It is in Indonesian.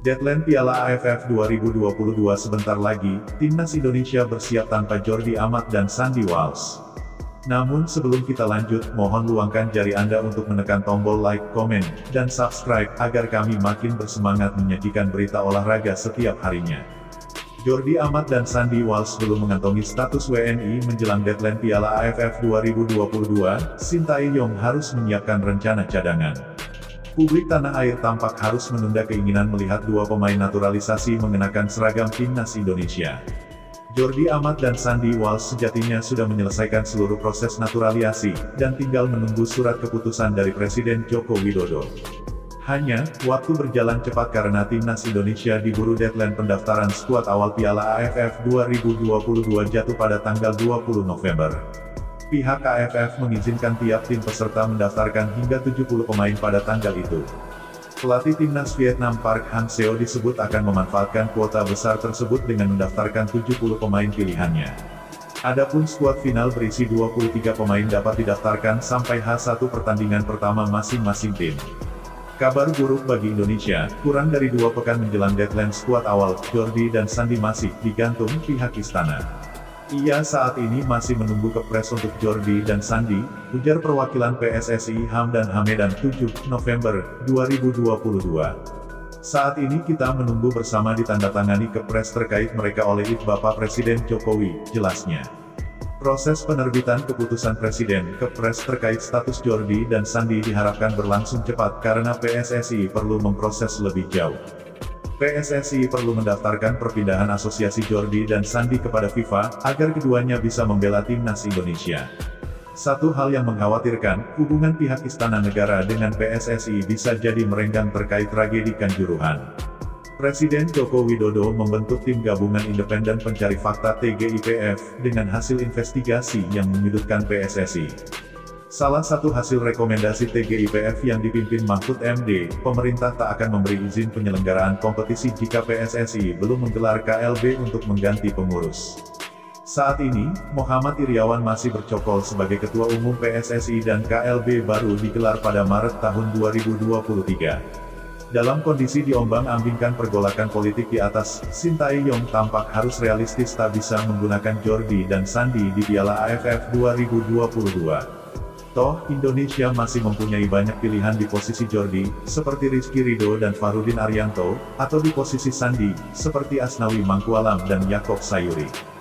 Deadline Piala AFF 2022 sebentar lagi, Timnas Indonesia bersiap tanpa Jordi Amat dan Sandy Walsh. Namun sebelum kita lanjut, mohon luangkan jari Anda untuk menekan tombol like, komen, dan subscribe, agar kami makin bersemangat menyajikan berita olahraga setiap harinya. Jordi Amat dan Sandy Walsh belum mengantongi status WNI menjelang deadline Piala AFF 2022, Sintayong harus menyiapkan rencana cadangan. Publik tanah air tampak harus menunda keinginan melihat dua pemain naturalisasi mengenakan seragam Timnas Indonesia. Jordi Amat dan Sandy Walsh sejatinya sudah menyelesaikan seluruh proses naturalisasi, dan tinggal menunggu surat keputusan dari Presiden Joko Widodo. Hanya, waktu berjalan cepat karena Timnas Indonesia diburu deadline pendaftaran skuad awal Piala AFF 2022 jatuh pada tanggal 20 November. Pihak AFF mengizinkan tiap tim peserta mendaftarkan hingga 70 pemain pada tanggal itu. Pelatih Timnas Vietnam Park Hang-seo disebut akan memanfaatkan kuota besar tersebut dengan mendaftarkan 70 pemain pilihannya. Adapun skuad final berisi 23 pemain dapat didaftarkan sampai H1 pertandingan pertama masing-masing tim. Kabar buruk bagi Indonesia, kurang dari 2 pekan menjelang deadline skuad awal, Jordi dan Sandy masih digantung pihak istana. Ia saat ini masih menunggu kepres untuk Jordi dan Sandy, ujar perwakilan PSSI Hamdan Hamedan 7 November 2022. Saat ini kita menunggu bersama ditandatangani kepres terkait mereka oleh Bapak Presiden Jokowi, jelasnya. Proses penerbitan keputusan Presiden kepres terkait status Jordi dan Sandy diharapkan berlangsung cepat karena PSSI perlu memproses lebih jauh. PSSI perlu mendaftarkan perpindahan asosiasi Jordi dan Sandy kepada FIFA, agar keduanya bisa membela Timnas Indonesia. Satu hal yang mengkhawatirkan, hubungan pihak Istana Negara dengan PSSI bisa jadi merenggang terkait tragedi Kanjuruhan. Presiden Joko Widodo membentuk tim gabungan independen pencari fakta TGIPF, dengan hasil investigasi yang menyudutkan PSSI. Salah satu hasil rekomendasi TGIPF yang dipimpin Mahfud MD, pemerintah tak akan memberi izin penyelenggaraan kompetisi jika PSSI belum menggelar KLB untuk mengganti pengurus. Saat ini, Muhammad Iryawan masih bercokol sebagai Ketua Umum PSSI dan KLB baru digelar pada Maret tahun 2023. Dalam kondisi diombang-ambingkan pergolakan politik di atas, Sintayong tampak harus realistis tak bisa menggunakan Jordi dan Sandy di Piala AFF 2022. Toh, Indonesia masih mempunyai banyak pilihan di posisi Jordi, seperti Rizky Ridho dan Fahrudin Arianto, atau di posisi Sandy, seperti Asnawi Mangkualam dan Yaakob Sayuri.